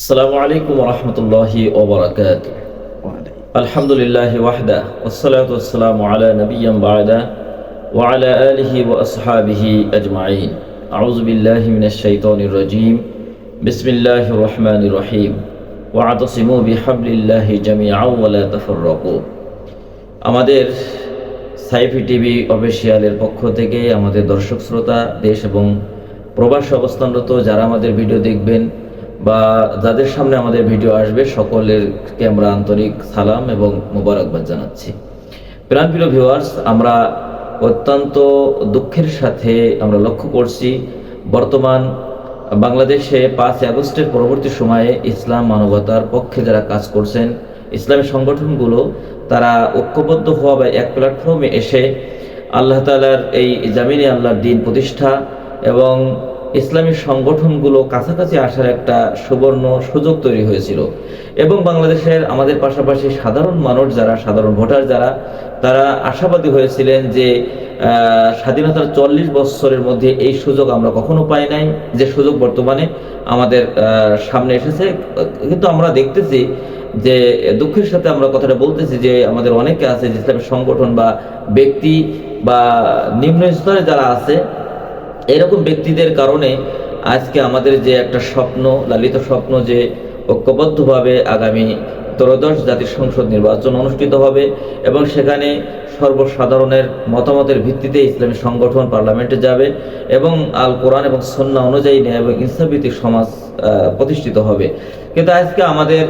আসসালামু আলাইকুম ওয়া রাহমাতুল্লাহি ওয়া বারাকাতুহু। আলহামদুলিল্লাহি ওয়াহদা ওয়াসসালাতু ওয়াসসালামু আলা নাবিয়্যিন বা'দা ওয়া আলা আলিহি ওয়া আসহাবিহি আজমাইন। আউযু বিল্লাহি মিনাশ শাইতানির রাজীম। বিসমিল্লাহির রহমানির রহিম। ওয়া'তাসিমু বিহাবলিল্লাহি জামিআন ওয়া লা তাফাররাকু। আমাদের সাইফি টিভি অফিশিয়ালের পক্ষ থেকে আমাদের দর্শক শ্রোতা দেশ এবং প্রবাসে অবস্থানরত যারা আমাদের ভিডিও দেখবেন বা যাদের সামনে আমাদের ভিডিও আসবে সকলেরকে আমরা আন্তরিক সালাম এবং মোবারকবাদ জানাচ্ছি। প্রিয় ভিউয়ার্স, আমরা অত্যন্ত দুঃখের সাথে আমরা লক্ষ্য করছি বর্তমান বাংলাদেশে 5 আগস্টের পরবর্তী সময়ে ইসলাম মানবতার পক্ষে যারা কাজ করছেন, ইসলামী সংগঠনগুলো তারা ঐক্যবদ্ধ হওয়া বা এক প্ল্যাটফর্মে এসে আল্লাহ তাআলার এই জামিনে আল্লাহর দ্বীন প্রতিষ্ঠা এবং ইসলামী সংগঠনগুলো কাছাকাছি আসার একটা সুবর্ণ সুযোগ তৈরি হয়েছিল। এবং বাংলাদেশের আমাদের পাশাপাশি সাধারণ মানুষ যারা, সাধারণ ভোটার যারা, তারা আশাবাদী হয়েছিলেন যে স্বাধীনতার 40 বছরের মধ্যে এই সুযোগ আমরা কখনো পাই নাই, যে সুযোগ বর্তমানে আমাদের সামনে এসেছে। কিন্তু আমরা দেখতেছি যে দুঃখের সাথে আমরা কথাটা বলতেছি যে আমাদের অনেকে আছে যে ইসলামী সংগঠন বা ব্যক্তি বা নিম্ন স্তরে যারা আছে, এরকম ব্যক্তিদের কারণে আজকে আমাদের যে একটা স্বপ্ন, লালিত স্বপ্ন, যে ঐক্যবদ্ধভাবে আগামী ত্রয়োদশ জাতীয় সংসদ নির্বাচন অনুষ্ঠিত হবে এবং সেখানে সর্বসাধারণের মতামতের ভিত্তিতে ইসলামী সংগঠন পার্লামেন্টে যাবে এবং আল কোরআন এবং সুন্নাহ অনুযায়ী ন্যায় এবং ইনসাফভিত্তিক সমাজ প্রতিষ্ঠিত হবে। কিন্তু আজকে আমাদের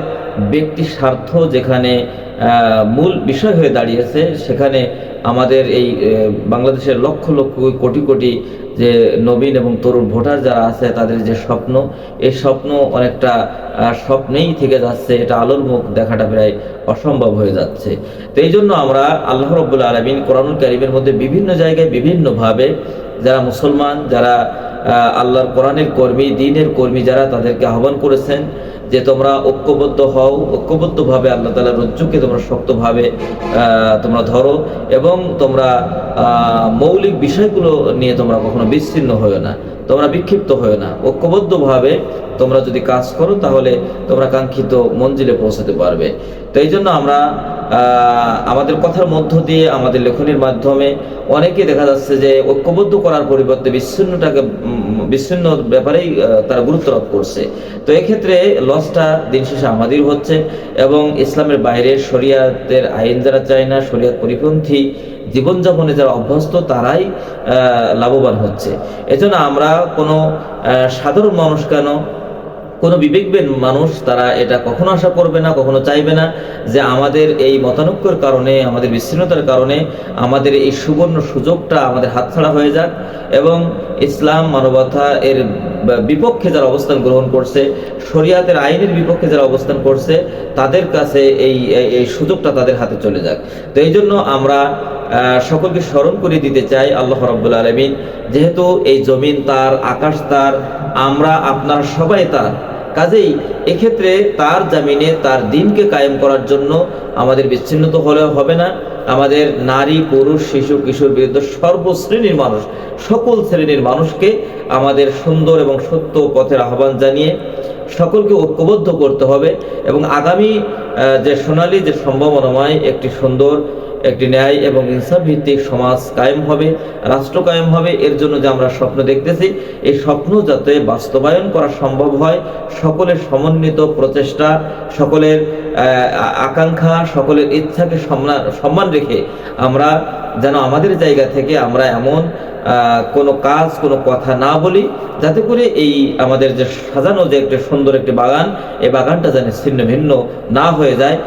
ব্যক্তি স্বার্থ যেখানে মূল বিষয় হয়ে দাঁড়িয়েছে, সেখানে আমাদের এই বাংলাদেশের লক্ষ লক্ষ কোটি কোটি যে নবীন এবং তরুণ ভোটার যারা আছে, তাদের যে স্বপ্ন, এই স্বপ্ন অনেকটা স্বপ্নেই থেকে যাচ্ছে। এটা আলোর মুখ দেখাটা প্রায় অসম্ভব হয়ে যাচ্ছে। তো এই জন্য আমরা আল্লাহ রাব্বুল আলামিন কোরআনুল কারীমের মধ্যে বিভিন্ন জায়গায় বিভিন্নভাবে যারা মুসলমান, যারা আল্লাহর কোরআনের কর্মী, দ্বীনের কর্মী যারা, তাদেরকে আহ্বান করেছেন যে তোমরা ঐক্যবদ্ধ হও, ঐক্যবদ্ধভাবে আল্লাহ তাআলার রজ্জুকে তোমরা শক্তভাবে তোমরা ধরো এবং তোমরা মৌলিক বিষয়গুলো নিয়ে তোমরা কখনো বিচ্ছিন্ন হও না, তোমরা বিক্ষিপ্ত হও না। ঐক্যবদ্ধভাবে তোমরা যদি কাজ করো তাহলে তোমরা কাঙ্ক্ষিত মঞ্জিলে পৌঁছাতে পারবে। তো এই জন্য আমরা আমাদের কথার মধ্য দিয়ে, আমাদের লেখনীর মাধ্যমে অনেকে দেখা যাচ্ছে যে ঐক্যবদ্ধ করার পরিবর্তে বিচ্ছিন্ন ব্যাপারেই তারা গুরুত্ব আরোপ করছে। তো এক্ষেত্রে লসটা দিন শেষে আমাদের হচ্ছে এবং ইসলামের বাইরে শরিয়াতের আইন যারা চায় না, শরিয়াত পরিপন্থী জীবনযাপনে যারা অভ্যস্ত, তারাই লাভবান হচ্ছে। এজন্য আমরা কোনো সাধারণ মানুষ কেন, কোনো বিবেকবান মানুষ তারা এটা কখনো আশা করবে না, কখনো চাইবে না যে আমাদের এই মতানৈক্যের কারণে, আমাদের বিচ্ছিন্নতার কারণে আমাদের এই সুবর্ণ সুযোগটা আমাদের হাতছাড়া হয়ে যাক এবং ইসলাম মানবতা এর বিপক্ষে যারা অবস্থান গ্রহণ করছে, শরিয়াতের আইনের বিপক্ষে যারা অবস্থান করছে, তাদের কাছে এই সুযোগটা তাদের হাতে চলে যাক। তো এই জন্য আমরা সকলকে স্মরণ করে দিতে চাই, আল্লাহ রাব্বুল আলামিন যেহেতু এই জমিন তার, আকাশ তার, আমরা আপনারা সবাই তার, কাজেই এক্ষেত্রে তার জামিনে তার দ্বীনকে কায়েম করার জন্য আমাদের বিচ্ছিন্নত হলেও হবে না। আমাদের নারী, পুরুষ, শিশু, কিশোর বিরুদ্ধে সর্বশ্রেণীর মানুষ, সকল শ্রেণীর মানুষকে আমাদের সুন্দর এবং সত্য পথের আহ্বান জানিয়ে সকলকে ঐক্যবদ্ধ করতে হবে এবং আগামী যে সোনালী, যে সম্ভাবনাময় একটি সুন্দর, একটি ন্যায় এবং ইনসাফ ভিত্তিক সমাজ কায়েম হবে, রাষ্ট্র কায়েম হবে, এর জন্য যে আমরা স্বপ্ন দেখতেছি, এই স্বপ্ন যাতে বাস্তবায়ন করা সম্ভব হয়, সকলের সমন্বিত প্রচেষ্টা, সকলের আকাঙ্ক্ষা, সকলের ইচ্ছাকে সম্মান রেখে আমরা যেন আমাদের জায়গা থেকে আমরা এমন কোনো কাজ, কোনো কথা না বলি যাতে করে এই আমাদের যে সাজানো যে একটা সুন্দর একটি বাগান, এই বাগানটা যেন ছিন্ন ভিন্ন না হয়ে যায়।